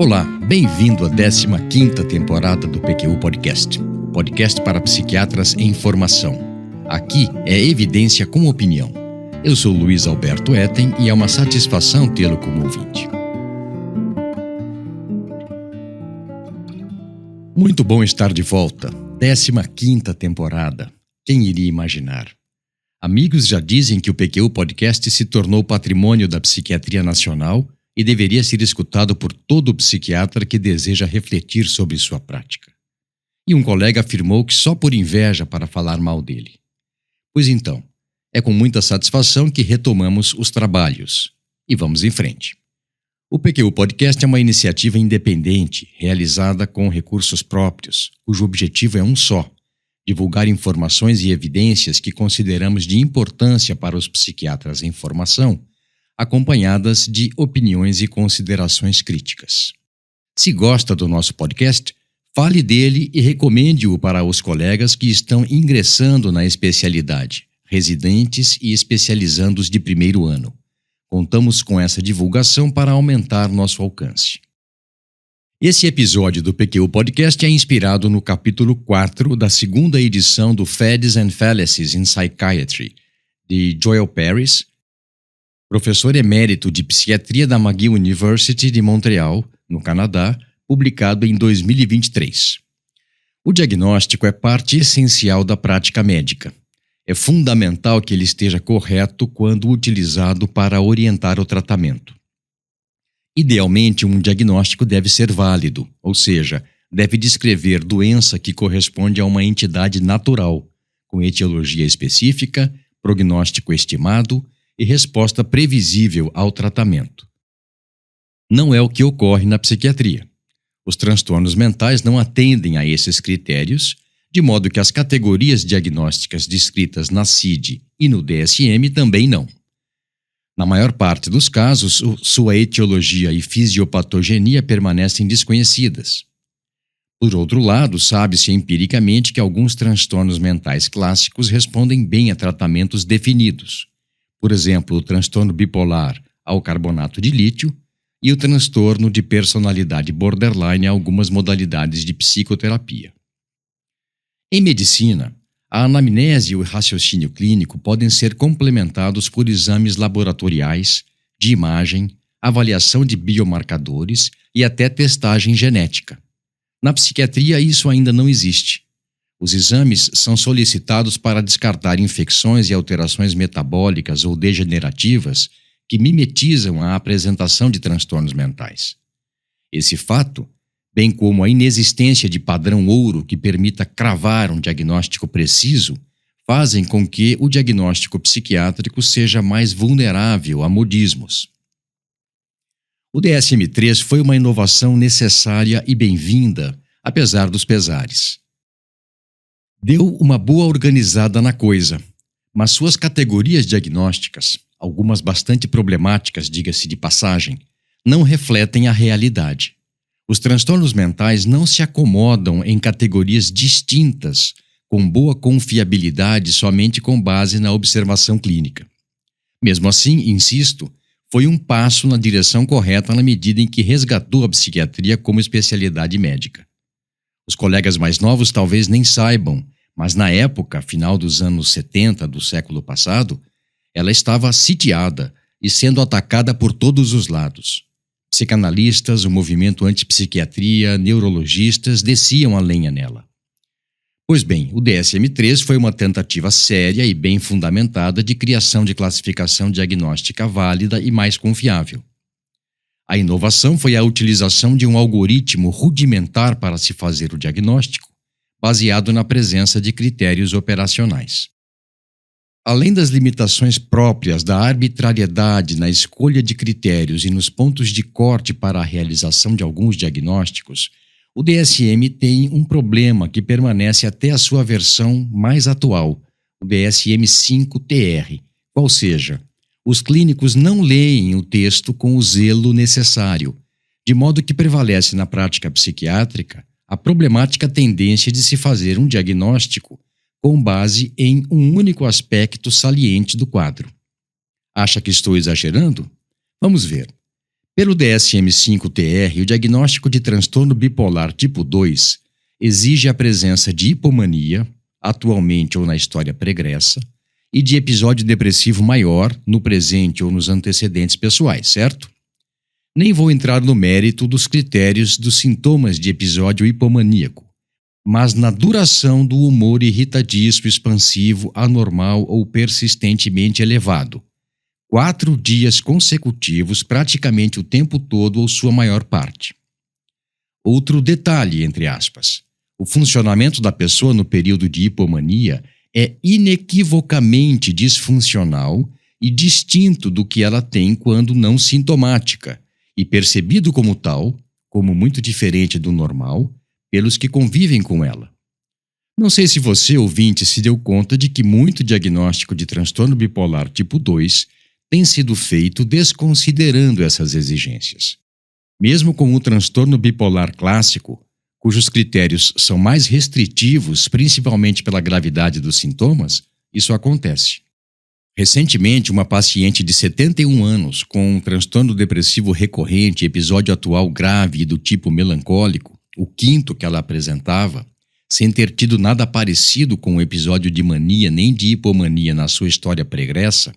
Olá, bem-vindo à 15ª temporada do PQU Podcast, podcast para psiquiatras em formação. Aqui é evidência com opinião. Eu sou Luiz Alberto Etten e é uma satisfação tê-lo como ouvinte. Muito bom estar de volta, 15ª temporada. Quem iria imaginar? Amigos já dizem que o PQU Podcast se tornou patrimônio da psiquiatria nacional e deveria ser escutado por todo psiquiatra que deseja refletir sobre sua prática. E um colega afirmou que só por inveja para falar mal dele. Pois então, é com muita satisfação que retomamos os trabalhos. E vamos em frente. O PQU Podcast é uma iniciativa independente, realizada com recursos próprios, cujo objetivo é um só: divulgar informações e evidências que consideramos de importância para os psiquiatras em formação, acompanhadas de opiniões e considerações críticas. Se gosta do nosso podcast, fale dele e recomende-o para os colegas que estão ingressando na especialidade, residentes e especializandos de primeiro ano. Contamos com essa divulgação para aumentar nosso alcance. Esse episódio do PQU Podcast é inspirado no capítulo 4 da segunda edição do Fads and Fallacies in Psychiatry, de Joel Paris, professor emérito de psiquiatria da McGill University de Montreal, no Canadá, publicado em 2023. O diagnóstico é parte essencial da prática médica. É fundamental que ele esteja correto quando utilizado para orientar o tratamento. Idealmente, um diagnóstico deve ser válido, ou seja, deve descrever doença que corresponde a uma entidade natural, com etiologia específica, prognóstico estimado e resposta previsível ao tratamento. Não é o que ocorre na psiquiatria. Os transtornos mentais não atendem a esses critérios, de modo que as categorias diagnósticas descritas na CID e no DSM também não. Na maior parte dos casos, sua etiologia e fisiopatogenia permanecem desconhecidas. Por outro lado, sabe-se empiricamente que alguns transtornos mentais clássicos respondem bem a tratamentos definidos. Por exemplo, o transtorno bipolar ao carbonato de lítio e o transtorno de personalidade borderline a algumas modalidades de psicoterapia. Em medicina, a anamnese e o raciocínio clínico podem ser complementados por exames laboratoriais, de imagem, avaliação de biomarcadores e até testagem genética. Na psiquiatria, isso ainda não existe. Os exames são solicitados para descartar infecções e alterações metabólicas ou degenerativas que mimetizam a apresentação de transtornos mentais. Esse fato, bem como a inexistência de padrão ouro que permita cravar um diagnóstico preciso, fazem com que o diagnóstico psiquiátrico seja mais vulnerável a modismos. O DSM-3 foi uma inovação necessária e bem-vinda, apesar dos pesares. Deu uma boa organizada na coisa, mas suas categorias diagnósticas, algumas bastante problemáticas, diga-se de passagem, não refletem a realidade. Os transtornos mentais não se acomodam em categorias distintas, com boa confiabilidade somente com base na observação clínica. Mesmo assim, insisto, foi um passo na direção correta na medida em que resgatou a psiquiatria como especialidade médica. Os colegas mais novos talvez nem saibam, mas na época, final dos anos 70 do século passado, ela estava sitiada e sendo atacada por todos os lados. Psicanalistas, o movimento antipsiquiatria, neurologistas desciam a lenha nela. Pois bem, o DSM-3 foi uma tentativa séria e bem fundamentada de criação de classificação diagnóstica válida e mais confiável. A inovação foi a utilização de um algoritmo rudimentar para se fazer o diagnóstico, baseado na presença de critérios operacionais. Além das limitações próprias da arbitrariedade na escolha de critérios e nos pontos de corte para a realização de alguns diagnósticos, o DSM tem um problema que permanece até a sua versão mais atual, o DSM-5-TR, ou seja, os clínicos não leem o texto com o zelo necessário, de modo que prevalece na prática psiquiátrica a problemática tendência de se fazer um diagnóstico com base em um único aspecto saliente do quadro. Acha que estou exagerando? Vamos ver. Pelo DSM-5-TR, o diagnóstico de transtorno bipolar tipo 2 exige a presença de hipomania, atualmente ou na história pregressa, e de episódio depressivo maior no presente ou nos antecedentes pessoais, certo? Nem vou entrar no mérito dos critérios dos sintomas de episódio hipomaníaco, mas na duração do humor irritadiço, expansivo, anormal ou persistentemente elevado. 4 dias consecutivos, praticamente o tempo todo ou sua maior parte. Outro detalhe, entre aspas, o funcionamento da pessoa no período de hipomania é inequivocamente disfuncional e distinto do que ela tem quando não sintomática, e percebido como tal, como muito diferente do normal, pelos que convivem com ela. Não sei se você, ouvinte, se deu conta de que muito diagnóstico de transtorno bipolar tipo 2 tem sido feito desconsiderando essas exigências. Mesmo com o transtorno bipolar clássico, cujos critérios são mais restritivos, principalmente pela gravidade dos sintomas, isso acontece. Recentemente, uma paciente de 71 anos com um transtorno depressivo recorrente, episódio atual grave e do tipo melancólico, o 5º que ela apresentava, sem ter tido nada parecido com um episódio de mania nem de hipomania na sua história pregressa,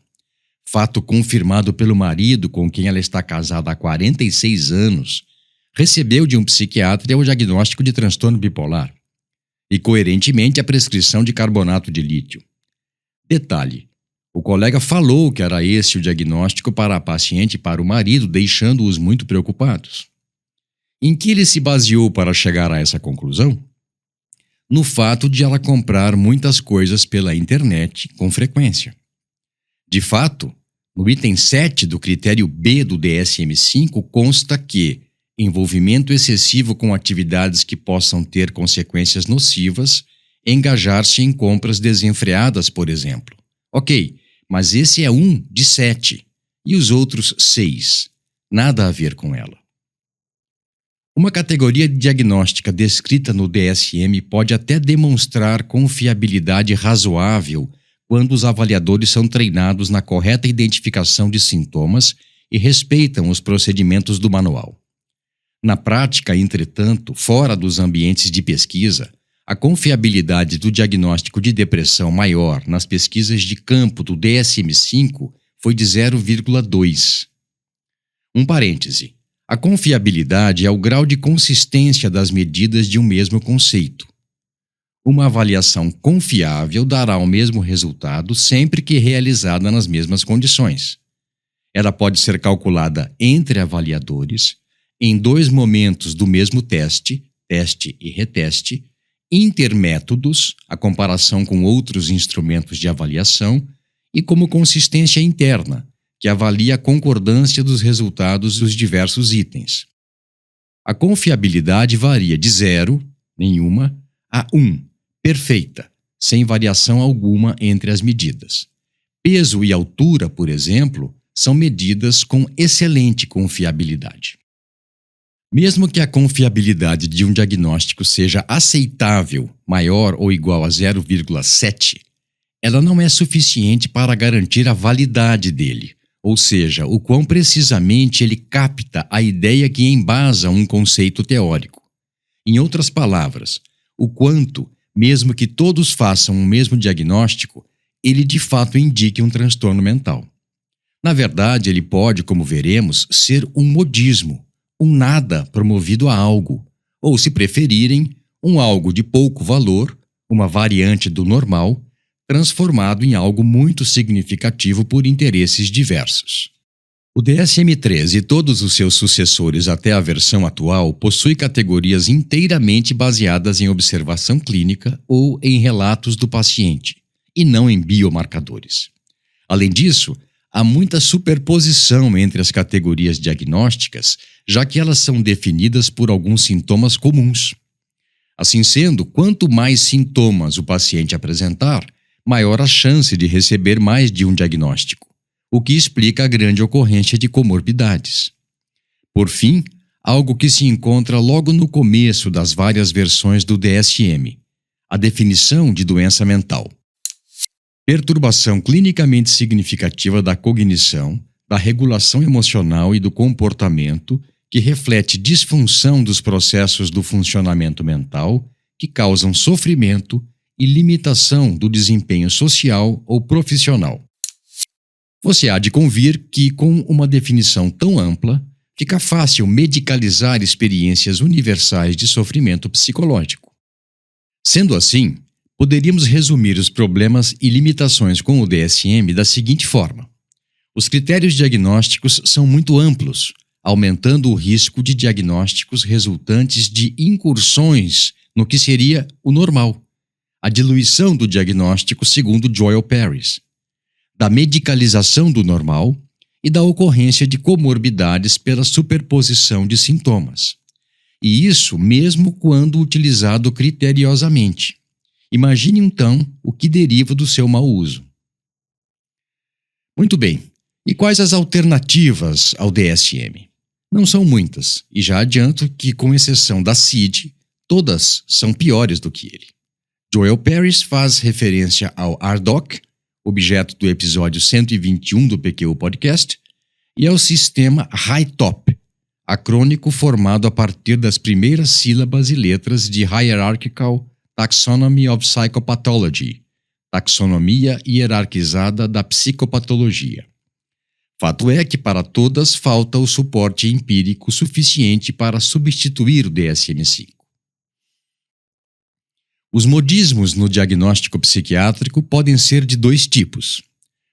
fato confirmado pelo marido com quem ela está casada há 46 anos, recebeu de um psiquiatra o diagnóstico de transtorno bipolar e, coerentemente, a prescrição de carbonato de lítio. Detalhe: o colega falou que era esse o diagnóstico para a paciente e para o marido, deixando-os muito preocupados. Em que ele se baseou para chegar a essa conclusão? No fato de ela comprar muitas coisas pela internet com frequência. De fato, no item 7 do critério B do DSM-5 consta que envolvimento excessivo com atividades que possam ter consequências nocivas, engajar-se em compras desenfreadas, por exemplo. Ok, mas esse é um de 7 e os outros 6. Nada a ver com ela. Uma categoria diagnóstica descrita no DSM pode até demonstrar confiabilidade razoável quando os avaliadores são treinados na correta identificação de sintomas e respeitam os procedimentos do manual. Na prática, entretanto, fora dos ambientes de pesquisa, a confiabilidade do diagnóstico de depressão maior nas pesquisas de campo do DSM-5 foi de 0,2. Um parêntese. A confiabilidade é o grau de consistência das medidas de um mesmo conceito. Uma avaliação confiável dará o mesmo resultado sempre que realizada nas mesmas condições. Ela pode ser calculada entre avaliadores, em 2 momentos do mesmo teste e reteste, intermétodos, a comparação com outros instrumentos de avaliação, e como consistência interna, que avalia a concordância dos resultados dos diversos itens. A confiabilidade varia de 0, nenhuma, a 1, perfeita, sem variação alguma entre as medidas. Peso e altura, por exemplo, são medidas com excelente confiabilidade. Mesmo que a confiabilidade de um diagnóstico seja aceitável, maior ou igual a 0,7, ela não é suficiente para garantir a validade dele, ou seja, o quão precisamente ele capta a ideia que embasa um conceito teórico. Em outras palavras, o quanto, mesmo que todos façam o mesmo diagnóstico, ele de fato indique um transtorno mental. Na verdade, ele pode, como veremos, ser um modismo, um nada promovido a algo, ou, se preferirem, um algo de pouco valor, uma variante do normal, transformado em algo muito significativo por interesses diversos. O DSM-3 e todos os seus sucessores até a versão atual possuem categorias inteiramente baseadas em observação clínica ou em relatos do paciente, e não em biomarcadores. Além disso, há muita superposição entre as categorias diagnósticas, já que elas são definidas por alguns sintomas comuns. Assim sendo, quanto mais sintomas o paciente apresentar, maior a chance de receber mais de um diagnóstico, o que explica a grande ocorrência de comorbidades. Por fim, algo que se encontra logo no começo das várias versões do DSM, a definição de doença mental. Perturbação clinicamente significativa da cognição, da regulação emocional e do comportamento que reflete disfunção dos processos do funcionamento mental que causam sofrimento e limitação do desempenho social ou profissional. Você há de convir que, com uma definição tão ampla, fica fácil medicalizar experiências universais de sofrimento psicológico. Sendo assim, poderíamos resumir os problemas e limitações com o DSM da seguinte forma: os critérios diagnósticos são muito amplos, aumentando o risco de diagnósticos resultantes de incursões no que seria o normal, a diluição do diagnóstico segundo Joel Paris, da medicalização do normal e da ocorrência de comorbidades pela superposição de sintomas. E isso mesmo quando utilizado criteriosamente. Imagine então o que deriva do seu mau uso. Muito bem, e quais as alternativas ao DSM? Não são muitas, e já adianto que, com exceção da CID, todas são piores do que ele. Joel Paris faz referência ao RDoC, objeto do episódio 121 do PQU Podcast, e ao sistema HiTOP, acrônico formado a partir das primeiras sílabas e letras de Hierarchical Taxonomy of Psychopathology, taxonomia hierarquizada da psicopatologia. Fato é que para todas falta o suporte empírico suficiente para substituir o DSM-5. Os modismos no diagnóstico psiquiátrico podem ser de dois tipos.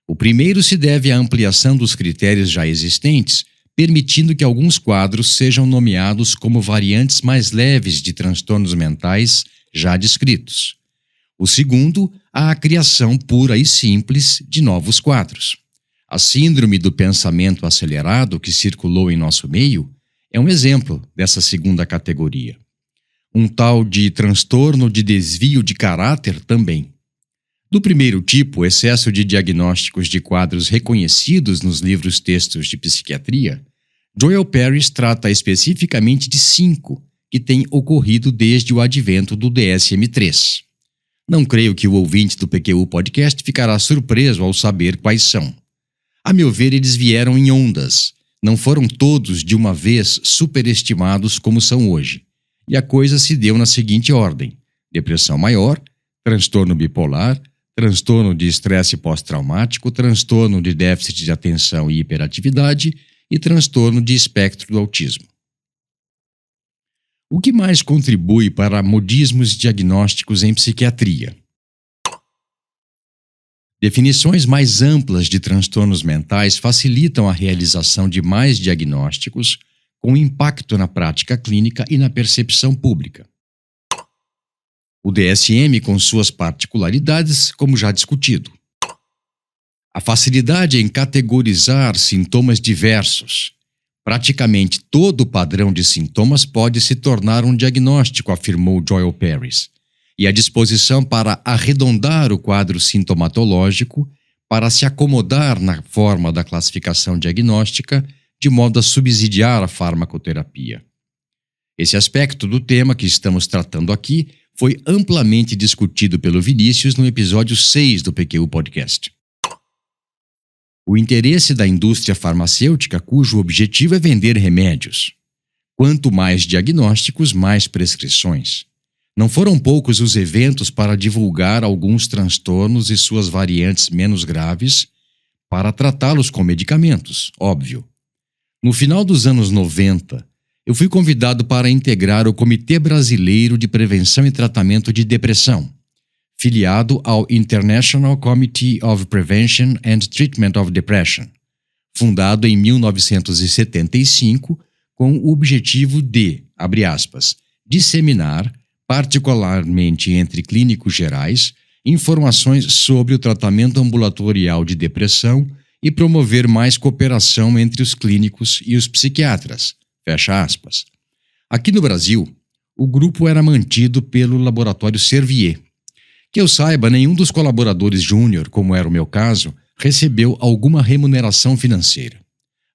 O primeiro se deve à ampliação dos critérios já existentes, permitindo que alguns quadros sejam nomeados como variantes mais leves de transtornos mentais já descritos. O segundo, a criação pura e simples de novos quadros. A síndrome do pensamento acelerado que circulou em nosso meio é um exemplo dessa segunda categoria. Um tal de transtorno de desvio de caráter também. Do primeiro tipo, o excesso de diagnósticos de quadros reconhecidos nos livros-textos de psiquiatria, Joel Paris trata especificamente de 5 que têm ocorrido desde o advento do DSM-3. Não creio que o ouvinte do PQU Podcast ficará surpreso ao saber quais são. A meu ver, eles vieram em ondas. Não foram todos de uma vez superestimados como são hoje. E a coisa se deu na seguinte ordem: depressão maior, transtorno bipolar, transtorno de estresse pós-traumático, transtorno de déficit de atenção e hiperatividade e transtorno de espectro do autismo. O que mais contribui para modismos diagnósticos em psiquiatria? Definições mais amplas de transtornos mentais facilitam a realização de mais diagnósticos, com impacto na prática clínica e na percepção pública. O DSM com suas particularidades, como já discutido. A facilidade em categorizar sintomas diversos. Praticamente todo padrão de sintomas pode se tornar um diagnóstico, afirmou Joel Paris, e a disposição para arredondar o quadro sintomatológico para se acomodar na forma da classificação diagnóstica de modo a subsidiar a farmacoterapia. Esse aspecto do tema que estamos tratando aqui foi amplamente discutido pelo Vinícius no episódio 6 do PQU Podcast. O interesse da indústria farmacêutica, cujo objetivo é vender remédios. Quanto mais diagnósticos, mais prescrições. Não foram poucos os eventos para divulgar alguns transtornos e suas variantes menos graves, para tratá-los com medicamentos, óbvio. No final dos anos 90, eu fui convidado para integrar o Comitê Brasileiro de Prevenção e Tratamento de Depressão, filiado ao International Committee of Prevention and Treatment of Depression, fundado em 1975 com o objetivo de, abre aspas, disseminar, particularmente entre clínicos gerais, informações sobre o tratamento ambulatorial de depressão e promover mais cooperação entre os clínicos e os psiquiatras, fecha aspas. Aqui no Brasil, o grupo era mantido pelo laboratório Servier. Que eu saiba, nenhum dos colaboradores júnior, como era o meu caso, recebeu alguma remuneração financeira.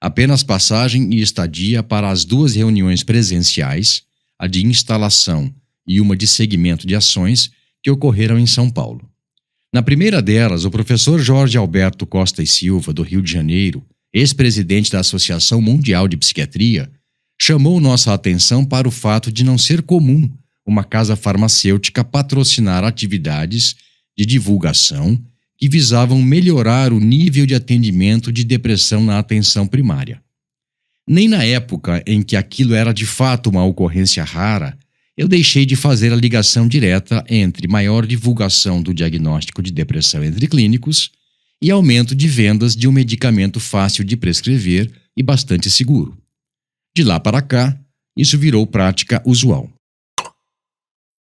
Apenas passagem e estadia para as 2 reuniões presenciais, a de instalação e uma de segmento de ações, que ocorreram em São Paulo. Na primeira delas, o professor Jorge Alberto Costa e Silva, do Rio de Janeiro, ex-presidente da Associação Mundial de Psiquiatria, chamou nossa atenção para o fato de não ser comum uma casa farmacêutica patrocinar atividades de divulgação que visavam melhorar o nível de atendimento de depressão na atenção primária. Nem na época em que aquilo era de fato uma ocorrência rara, eu deixei de fazer a ligação direta entre maior divulgação do diagnóstico de depressão entre clínicos e aumento de vendas de um medicamento fácil de prescrever e bastante seguro. De lá para cá, isso virou prática usual.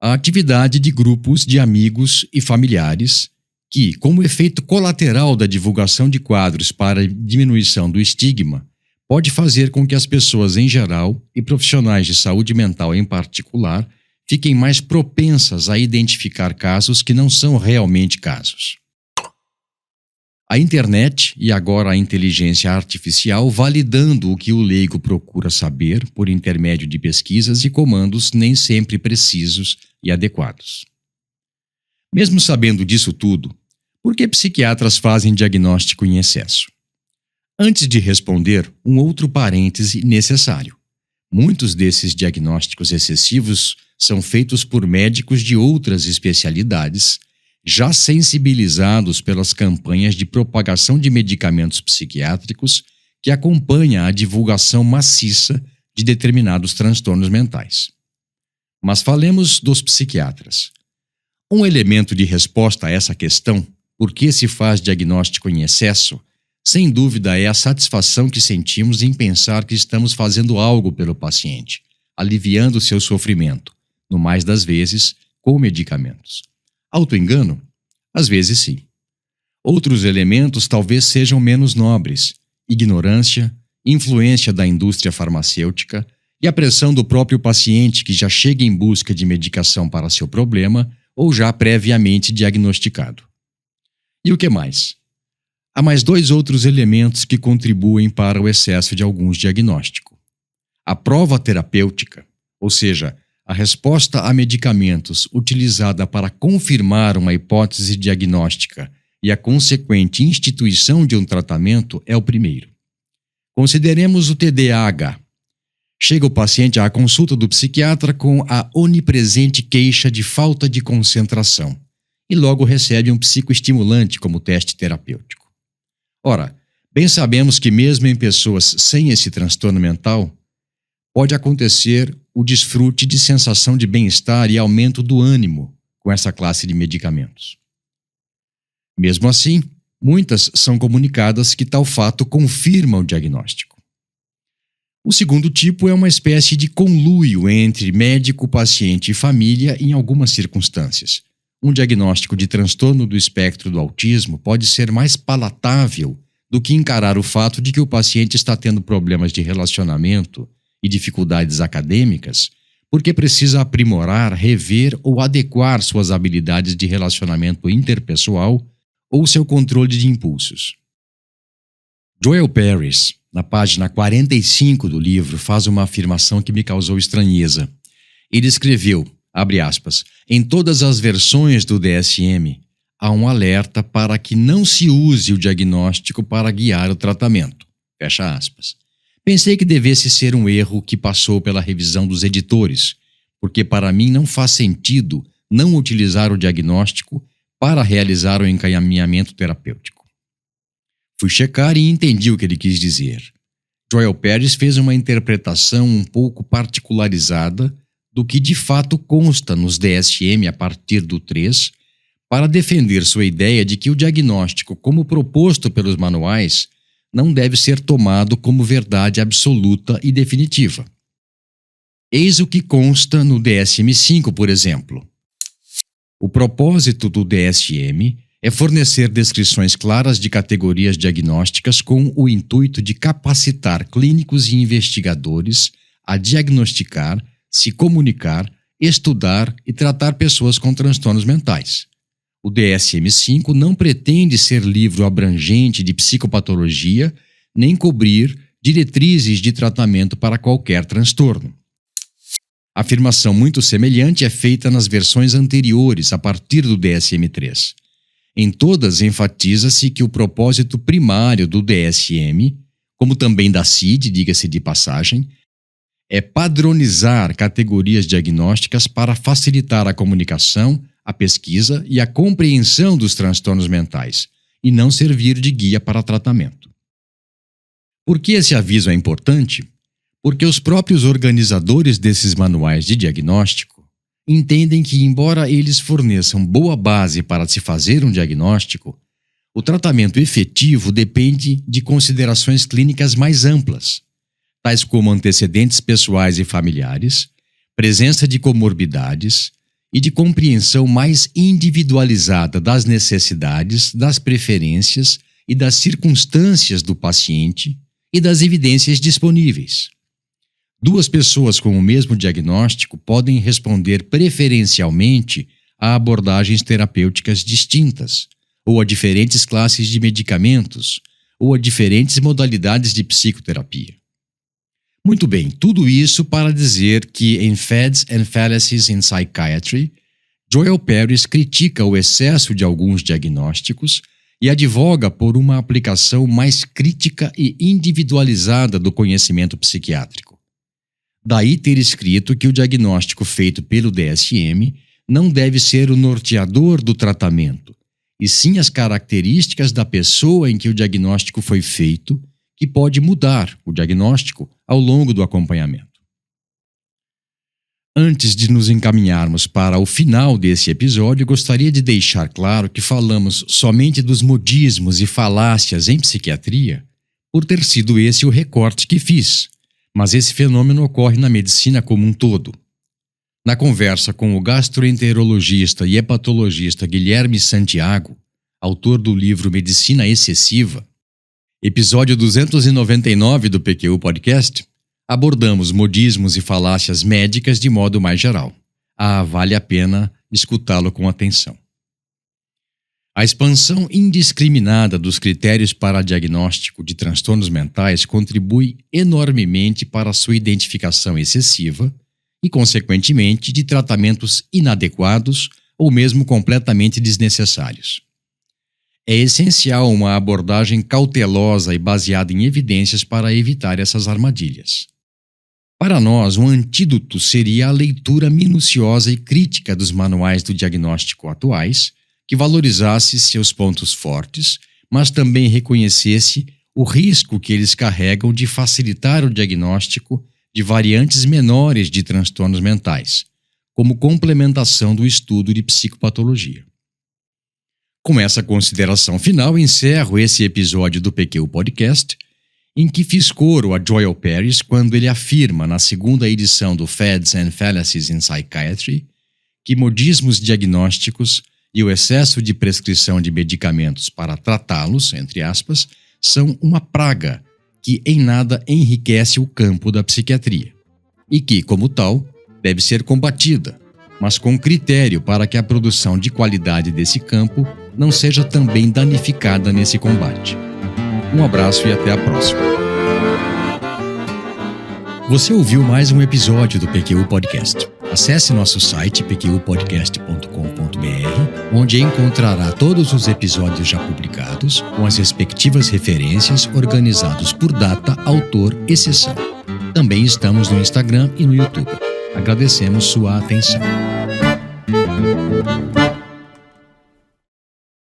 A atividade de grupos de amigos e familiares que, como efeito colateral da divulgação de quadros para diminuição do estigma, pode fazer com que as pessoas em geral e profissionais de saúde mental em particular fiquem mais propensas a identificar casos que não são realmente casos. A internet e agora a inteligência artificial validando o que o leigo procura saber por intermédio de pesquisas e comandos nem sempre precisos e adequados. Mesmo sabendo disso tudo, por que psiquiatras fazem diagnóstico em excesso? Antes de responder, um outro parêntese necessário. Muitos desses diagnósticos excessivos são feitos por médicos de outras especialidades, já sensibilizados pelas campanhas de propagação de medicamentos psiquiátricos que acompanha a divulgação maciça de determinados transtornos mentais. Mas falemos dos psiquiatras. Um elemento de resposta a essa questão, por que se faz diagnóstico em excesso, sem dúvida é a satisfação que sentimos em pensar que estamos fazendo algo pelo paciente, aliviando seu sofrimento, no mais das vezes, com medicamentos. Autoengano? Às vezes sim. Outros elementos talvez sejam menos nobres: ignorância, influência da indústria farmacêutica e a pressão do próprio paciente que já chega em busca de medicação para seu problema ou já previamente diagnosticado. E o que mais? Há mais 2 outros elementos que contribuem para o excesso de alguns diagnósticos. A prova terapêutica, ou seja, a resposta a medicamentos utilizada para confirmar uma hipótese diagnóstica e a consequente instituição de um tratamento é o primeiro. Consideremos o TDAH. Chega o paciente à consulta do psiquiatra com a onipresente queixa de falta de concentração e logo recebe um psicoestimulante como teste terapêutico. Ora, bem sabemos que mesmo em pessoas sem esse transtorno mental, pode acontecer o desfrute de sensação de bem-estar e aumento do ânimo com essa classe de medicamentos. Mesmo assim, muitas são comunicadas que tal fato confirma o diagnóstico. O segundo tipo é uma espécie de conluio entre médico, paciente e família em algumas circunstâncias. Um diagnóstico de transtorno do espectro do autismo pode ser mais palatável do que encarar o fato de que o paciente está tendo problemas de relacionamento e dificuldades acadêmicas, porque precisa aprimorar, rever ou adequar suas habilidades de relacionamento interpessoal ou seu controle de impulsos. Joel Paris, na página 45 do livro, faz uma afirmação que me causou estranheza. Ele escreveu, abre aspas, em todas as versões do DSM, há um alerta para que não se use o diagnóstico para guiar o tratamento. Fecha aspas. Pensei que devesse ser um erro que passou pela revisão dos editores, porque para mim não faz sentido não utilizar o diagnóstico para realizar o encaminhamento terapêutico. Fui checar e entendi o que ele quis dizer. Joel Paris fez uma interpretação um pouco particularizada do que de fato consta nos DSM a partir do 3, para defender sua ideia de que o diagnóstico, como proposto pelos manuais, não deve ser tomado como verdade absoluta e definitiva. Eis o que consta no DSM-5, por exemplo. O propósito do DSM é fornecer descrições claras de categorias diagnósticas com o intuito de capacitar clínicos e investigadores a diagnosticar, se comunicar, estudar e tratar pessoas com transtornos mentais. O DSM-5 não pretende ser livro abrangente de psicopatologia, nem cobrir diretrizes de tratamento para qualquer transtorno. Afirmação muito semelhante é feita nas versões anteriores, a partir do DSM-3. Em todas, enfatiza-se que o propósito primário do DSM como também da CID, diga-se de passagem, é padronizar categorias diagnósticas para facilitar a comunicação, a pesquisa e a compreensão dos transtornos mentais, e não servir de guia para tratamento. Por que esse aviso é importante? Porque os próprios organizadores desses manuais de diagnóstico entendem que, embora eles forneçam boa base para se fazer um diagnóstico, o tratamento efetivo depende de considerações clínicas mais amplas, tais como antecedentes pessoais e familiares, presença de comorbidades e de compreensão mais individualizada das necessidades, das preferências e das circunstâncias do paciente e das evidências disponíveis. Duas pessoas com o mesmo diagnóstico podem responder preferencialmente a abordagens terapêuticas distintas, ou a diferentes classes de medicamentos, ou a diferentes modalidades de psicoterapia. Muito bem, tudo isso para dizer que em Fads and Fallacies in Psychiatry, Joel Paris critica o excesso de alguns diagnósticos e advoga por uma aplicação mais crítica e individualizada do conhecimento psiquiátrico. Daí ter escrito que o diagnóstico feito pelo DSM não deve ser o norteador do tratamento, e sim as características da pessoa em que o diagnóstico foi feito, que pode mudar o diagnóstico ao longo do acompanhamento. Antes de nos encaminharmos para o final desse episódio, gostaria de deixar claro que falamos somente dos modismos e falácias em psiquiatria, por ter sido esse o recorte que fiz, mas esse fenômeno ocorre na medicina como um todo. Na conversa com o gastroenterologista e hepatologista Guilherme Santiago, autor do livro Medicina Excessiva, episódio 299 do PQU Podcast, abordamos modismos e falácias médicas de modo mais geral. Vale a pena escutá-lo com atenção. A expansão indiscriminada dos critérios para diagnóstico de transtornos mentais contribui enormemente para a sua identificação excessiva e, consequentemente, de tratamentos inadequados ou mesmo completamente desnecessários. É essencial uma abordagem cautelosa e baseada em evidências para evitar essas armadilhas. Para nós, um antídoto seria a leitura minuciosa e crítica dos manuais do diagnóstico atuais, que valorizasse seus pontos fortes, mas também reconhecesse o risco que eles carregam de facilitar o diagnóstico de variantes menores de transtornos mentais, como complementação do estudo de psicopatologia. Com essa consideração final, encerro esse episódio do PQU Podcast, em que fiz coro a Joel Paris quando ele afirma, na segunda edição do Fads and Fallacies in Psychiatry, que modismos diagnósticos e o excesso de prescrição de medicamentos para tratá-los, entre aspas, são uma praga que em nada enriquece o campo da psiquiatria e que, como tal, deve ser combatida, mas com critério para que a produção de qualidade desse campo não seja também danificada nesse combate. Um abraço e até a próxima. Você ouviu mais um episódio do PQU Podcast. Acesse nosso site pqpodcast.com.br, onde encontrará todos os episódios já publicados, com as respectivas referências organizados por data, autor e sessão. Também estamos no Instagram e no YouTube. Agradecemos sua atenção.